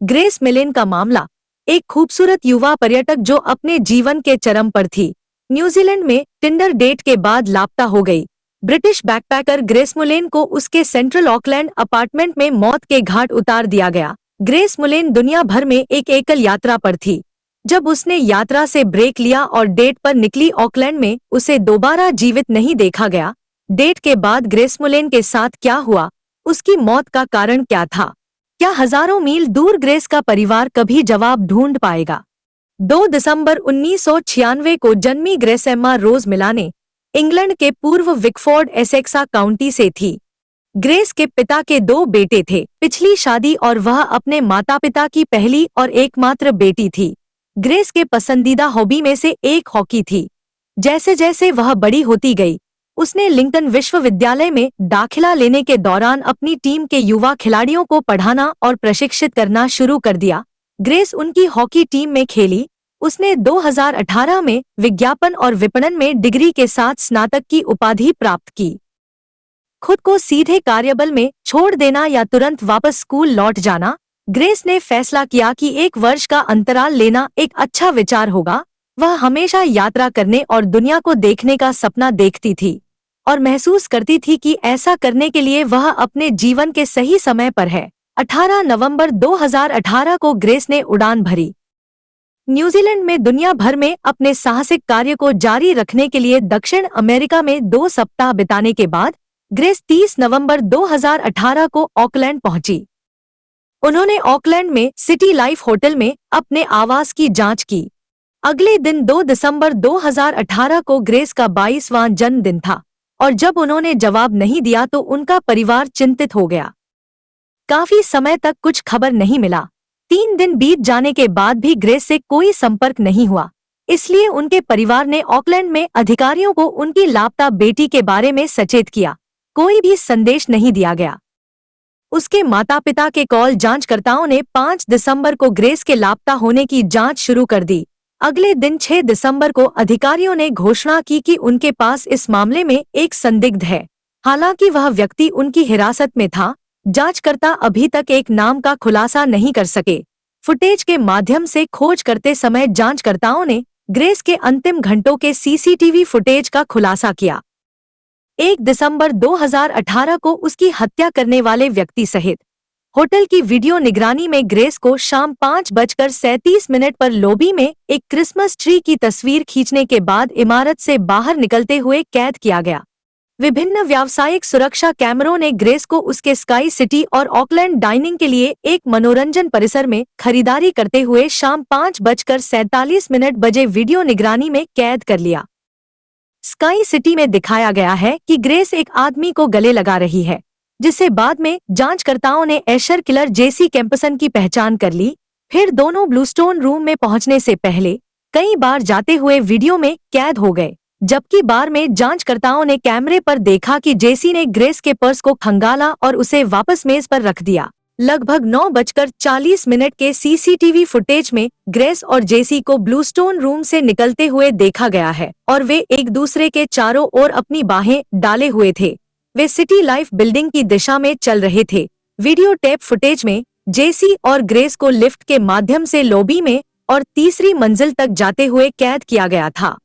Grace मिलेन का मामला। एक खूबसूरत युवा पर्यटक जो अपने जीवन के चरम पर थी, न्यूजीलैंड में टिंडर डेट के बाद लापता हो गई। ब्रिटिश बैकपैकर ग्रेस मुलेन को उसके सेंट्रल ऑकलैंड अपार्टमेंट में मौत के घाट उतार दिया गया। ग्रेस मुलेन दुनिया भर में एक एकल यात्रा पर थी। जब उसने यात्रा से ब्रेक लिया और डेट पर निकली, ऑकलैंड में उसे दोबारा जीवित नहीं देखा गया। डेट के बाद ग्रेस मुलेन के साथ क्या हुआ, उसकी मौत का कारण क्या था? क्या हजारों मील दूर ग्रेस का परिवार कभी जवाब ढूंढ पाएगा? 2 दिसंबर 1996 को जन्मी ग्रेस एम्मा रोज मिलाने इंग्लैंड के पूर्व विकफोर्ड एसेक्सा काउंटी से थी। ग्रेस के पिता के 2 बेटे थे, पिछली शादी, और वह अपने माता पिता की पहली और एकमात्र बेटी थी। ग्रेस के पसंदीदा हॉबी में से एक हॉकी थी। जैसे जैसे वह बड़ी होती गई, उसने लिंकन विश्वविद्यालय में दाखिला लेने के दौरान अपनी टीम के युवा खिलाड़ियों को पढ़ाना और प्रशिक्षित करना शुरू कर दिया। ग्रेस उनकी हॉकी टीम में खेली। उसने 2018 में विज्ञापन और विपणन में डिग्री के साथ स्नातक की उपाधि प्राप्त की। खुद को सीधे कार्यबल में छोड़ देना या तुरंत वापस स्कूल लौट जाना, ग्रेस ने फैसला किया कि 1 वर्ष का अंतराल लेना एक अच्छा विचार होगा। वह हमेशा यात्रा करने और दुनिया को देखने का सपना देखती थी और महसूस करती थी कि ऐसा करने के लिए वह अपने जीवन के सही समय पर है। 18 नवंबर 2018 को ग्रेस ने उड़ान भरी। न्यूजीलैंड में दुनिया भर में अपने साहसिक कार्य को जारी रखने के लिए दक्षिण अमेरिका में 2 सप्ताह बिताने के बाद ग्रेस 30 नवंबर 2018 को ऑकलैंड पहुंची। उन्होंने ऑकलैंड में सिटी लाइफ होटल में अपने आवास की जांच की। अगले दिन 2 दिसंबर 2018 को ग्रेस का 22वां जन्मदिन था और जब उन्होंने जवाब नहीं दिया तो उनका परिवार चिंतित हो गया। काफी समय तक कुछ खबर नहीं मिला। 3 दिन बीत जाने के बाद भी ग्रेस से कोई संपर्क नहीं हुआ। इसलिए उनके परिवार ने ऑकलैंड में अधिकारियों को उनकी लापता बेटी के बारे में सचेत किया। कोई भी संदेश नहीं दिया गया। उसके माता पिता के कॉल जांचकर्ताओं ने 5 दिसंबर को ग्रेस के लापता होने की जांच शुरू कर दी। अगले दिन 6 दिसंबर को अधिकारियों ने घोषणा की कि उनके पास इस मामले में एक संदिग्ध है। हालांकि वह व्यक्ति उनकी हिरासत में था, जांचकर्ता अभी तक एक नाम का खुलासा नहीं कर सके। फुटेज के माध्यम से खोज करते समय जांचकर्ताओं ने ग्रेस के अंतिम घंटों के सीसीटीवी फुटेज का खुलासा किया। 1 दिसंबर 2018 को उसकी हत्या करने वाले व्यक्ति सहित होटल की वीडियो निगरानी में ग्रेस को शाम 5:37 पर लॉबी में एक क्रिसमस ट्री की तस्वीर खींचने के बाद इमारत से बाहर निकलते हुए कैद किया गया। विभिन्न व्यावसायिक सुरक्षा कैमरों ने ग्रेस को उसके स्काई सिटी और ऑकलैंड डाइनिंग के लिए एक मनोरंजन परिसर में खरीदारी करते हुए शाम 5:47 बजे वीडियो निगरानी में कैद कर लिया। स्काई सिटी में दिखाया गया है कि ग्रेस एक आदमी को गले लगा रही है, जिसे बाद में जांचकर्ताओं ने एशर किलर जेसी कैम्पसन की पहचान कर ली। फिर दोनों ब्लूस्टोन रूम में पहुंचने से पहले कई बार जाते हुए वीडियो में कैद हो गए, जबकि बार में जांचकर्ताओं ने कैमरे पर देखा कि जेसी ने ग्रेस के पर्स को खंगाला और उसे वापस मेज पर रख दिया। लगभग 9:40 के सीसीटीवी फुटेज में ग्रेस और जेसी को ब्लूस्टोन रूम से निकलते हुए देखा गया है और वे एक दूसरे के चारों ओर अपनी बाहें डाले हुए थे। वे सिटी लाइफ बिल्डिंग की दिशा में चल रहे थे। वीडियो टेप फुटेज में जेसी और ग्रेस को लिफ्ट के माध्यम से लॉबी में और तीसरी मंजिल तक जाते हुए कैद किया गया था।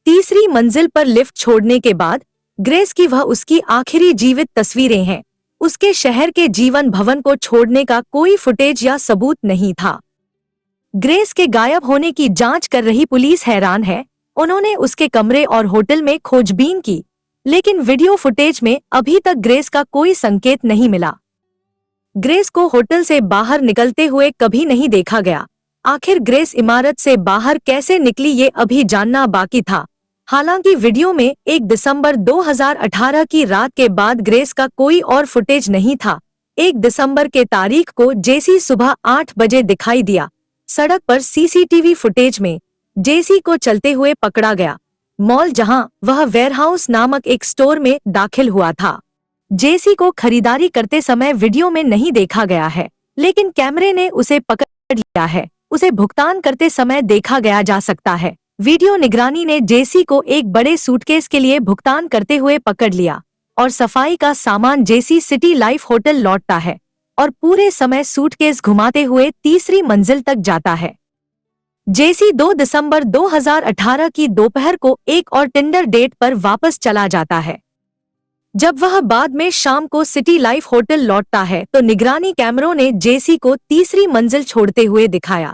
तीसरी मंजिल पर लिफ्ट छोड़ने के बाद ग्रेस की वह उसकी आखिरी जीवित तस्वीरें हैं। उसके शहर के जीवन भवन को छोड़ने का कोई फुटेज या सबूत नहीं था। ग्रेस के गायब होने की जांच कर रही पुलिस हैरान है। उन्होंने उसके कमरे और होटल में खोजबीन की, लेकिन वीडियो फुटेज में अभी तक ग्रेस का कोई संकेत नहीं मिला। ग्रेस को होटल से बाहर निकलते हुए कभी नहीं देखा गया। आखिर ग्रेस इमारत से बाहर कैसे निकली ये अभी जानना बाकी था। हालांकि वीडियो में 1 दिसंबर 2018 की रात के बाद ग्रेस का कोई और फुटेज नहीं था। 1 दिसंबर के तारीख को जेसी सुबह 8 बजे दिखाई दिया। सड़क पर सीसीटीवी फुटेज में जेसी को चलते हुए पकड़ा गया, मॉल जहां वह वेयरहाउस नामक एक स्टोर में दाखिल हुआ था। जेसी को खरीदारी करते समय वीडियो में नहीं देखा गया है, लेकिन कैमरे ने उसे पकड़ लिया है। उसे भुगतान करते समय देखा गया जा सकता है। वीडियो निगरानी ने जेसी को एक बड़े सूटकेस के लिए भुगतान करते हुए पकड़ लिया और सफाई का सामान जेसी सिटी लाइफ होटल लौटता है। और पूरे समय सूटकेस घुमाते हुए तीसरी मंजिल तक जाता है। जेसी 2 दिसंबर 2018 की दोपहर को एक और टिंडर डेट पर वापस चला जाता है। जब वह बाद में शाम को सिटी लाइफ होटल लौटता है तो निगरानी कैमरों ने जेसी को तीसरी मंजिल छोड़ते हुए दिखाया।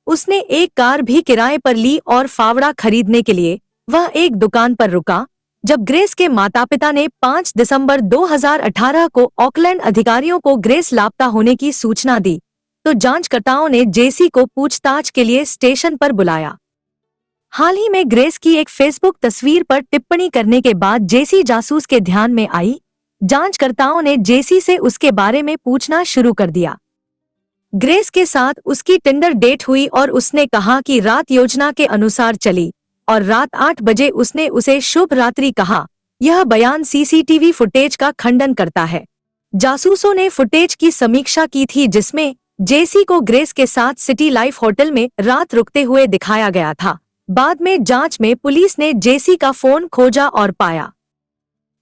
उसने एक कार भी किराए पर ली और फावड़ा खरीदने के लिए वह एक दुकान पर रुका। जब ग्रेस के माता-पिता ने 5 दिसंबर 2018 को ऑकलैंड अधिकारियों को ग्रेस लापता होने की सूचना दी, तो जांचकर्ताओं ने जेसी को पूछताछ के लिए स्टेशन पर बुलाया। हाल ही में ग्रेस की एक फेसबुक तस्वीर पर टिप्पणी करने के बाद जेसी जासूस के ध्यान में आई। जांचकर्ताओं ने जेसी से उसके बारे में पूछना शुरू कर दिया। ग्रेस के साथ उसकी टिंडर डेट हुई और उसने कहा कि रात योजना के अनुसार चली और रात 8 बजे उसने उसे शुभ रात्रि कहा। यह बयान सीसीटीवी फुटेज का खंडन करता है। जासूसों ने फुटेज की समीक्षा की थी जिसमें जेसी को ग्रेस के साथ सिटी लाइफ होटल में रात रुकते हुए दिखाया गया था। बाद में जांच में पुलिस ने जेसी का फोन खोजा और पाया।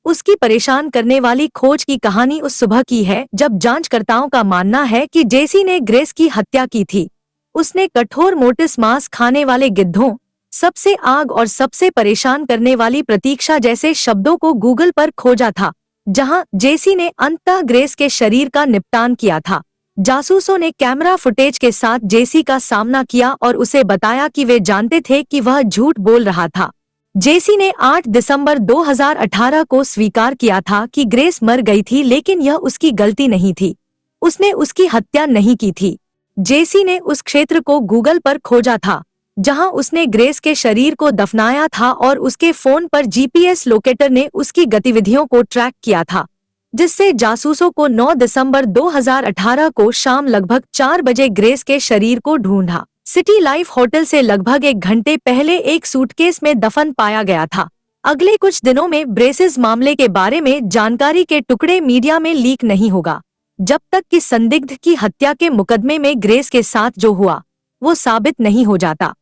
उसकी परेशान करने वाली खोज की कहानी उस सुबह की है जब जांचकर्ताओं का मानना है कि जेसी ने ग्रेस की हत्या की थी। उसने कठोर मोटिस मांस खाने वाले गिद्धों, सबसे आग और सबसे परेशान करने वाली प्रतीक्षा जैसे शब्दों को गूगल पर खोजा था, जहां जेसी ने अंततः ग्रेस के शरीर का निपटान किया था। जासूसों ने कैमरा फुटेज के साथ जेसी का सामना किया और उसे बताया कि वे जानते थे कि वह झूठ बोल रहा था। जेसी ने 8 दिसंबर 2018 को स्वीकार किया था कि ग्रेस मर गई थी, लेकिन यह उसकी गलती नहीं थी। उसने उसकी हत्या नहीं की थी। जेसी ने उस क्षेत्र को गूगल पर खोजा था जहां उसने ग्रेस के शरीर को दफनाया था और उसके फोन पर जीपीएस लोकेटर ने उसकी गतिविधियों को ट्रैक किया था, जिससे जासूसों को 9 दिसंबर 2018 को शाम लगभग 4 बजे ग्रेस के शरीर को ढूंढा। सिटी लाइफ होटल से लगभग 1 घंटे पहले एक सूटकेस में दफन पाया गया था। अगले कुछ दिनों में ब्रेसेस मामले के बारे में जानकारी के टुकड़े मीडिया में लीक नहीं होगा, जब तक कि संदिग्ध की हत्या के मुकदमे में ग्रेस के साथ जो हुआ वो साबित नहीं हो जाता।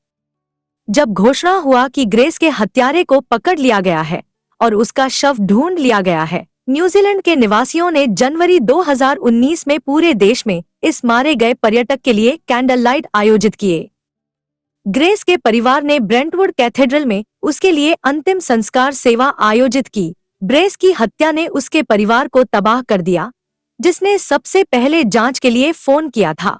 जब घोषणा हुआ कि ग्रेस के हत्यारे को पकड़ लिया गया है और उसका शव ढूंढ लिया गया है, न्यूजीलैंड के निवासियों ने जनवरी 2019 में पूरे देश में इस मारे गए पर्यटक के लिए कैंडल लाइट आयोजित किए। ग्रेस के परिवार ने ब्रेंटवुड कैथेड्रल में उसके लिए अंतिम संस्कार सेवा आयोजित की। ग्रेस की हत्या ने उसके परिवार को तबाह कर दिया, जिसने सबसे पहले जांच के लिए फोन किया था।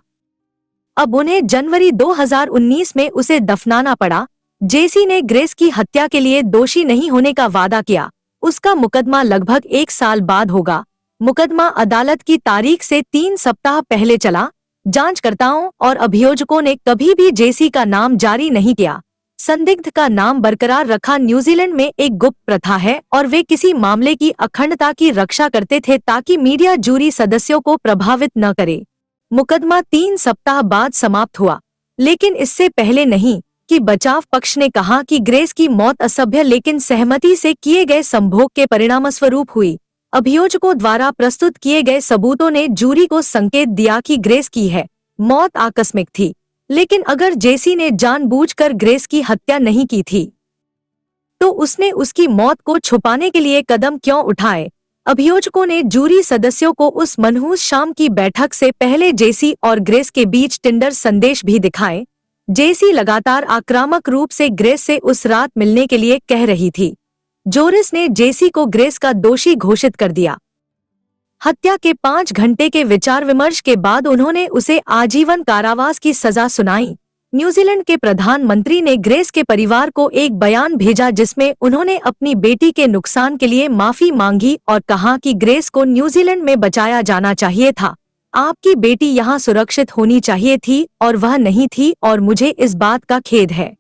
अब उन्हें जनवरी 2019 में उसे दफनाना पड़ा। जेसी ने ग्रेस की हत्या के लिए दोषी नहीं होने का वादा किया। उसका मुकदमा लगभग 1 साल बाद होगा। मुकदमा अदालत की तारीख से 3 सप्ताह पहले चला। जांचकर्ताओं और अभियोजकों ने कभी भी जेसी का नाम जारी नहीं किया। संदिग्ध का नाम बरकरार रखा न्यूजीलैंड में एक गुप्त प्रथा है और वे किसी मामले की अखंडता की रक्षा करते थे ताकि मीडिया जूरी सदस्यों को प्रभावित न करे। मुकदमा 3 सप्ताह बाद समाप्त हुआ, लेकिन इससे पहले नहीं कि बचाव पक्ष ने कहा कि ग्रेस की मौत असभ्य लेकिन सहमति से किए गए संभोग के परिणामस्वरूप हुई। अभियोजकों द्वारा प्रस्तुत किए गए सबूतों ने जूरी को संकेत दिया कि ग्रेस की है मौत आकस्मिक थी, लेकिन अगर जेसी ने जानबूझकर ग्रेस की हत्या नहीं की थी तो उसने उसकी मौत को छुपाने के लिए कदम क्यों उठाए। अभियोजकों ने जूरी सदस्यों को उस मनहूस शाम की बैठक से पहले जेसी और ग्रेस के बीच टिंडर संदेश भी दिखाए। जेसी लगातार आक्रामक रूप से ग्रेस से उस रात मिलने के लिए कह रही थी। जोरिस ने जेसी को ग्रेस का दोषी घोषित कर दिया। हत्या के 5 घंटे के विचार विमर्श के बाद उन्होंने उसे आजीवन कारावास की सजा सुनाई। न्यूजीलैंड के प्रधानमंत्री ने ग्रेस के परिवार को एक बयान भेजा जिसमें उन्होंने अपनी बेटी के नुकसान के लिए माफी मांगी और कहा कि ग्रेस को न्यूजीलैंड में बचाया जाना चाहिए था। आपकी बेटी यहाँ सुरक्षित होनी चाहिए थी और वह नहीं थी और मुझे इस बात का खेद है।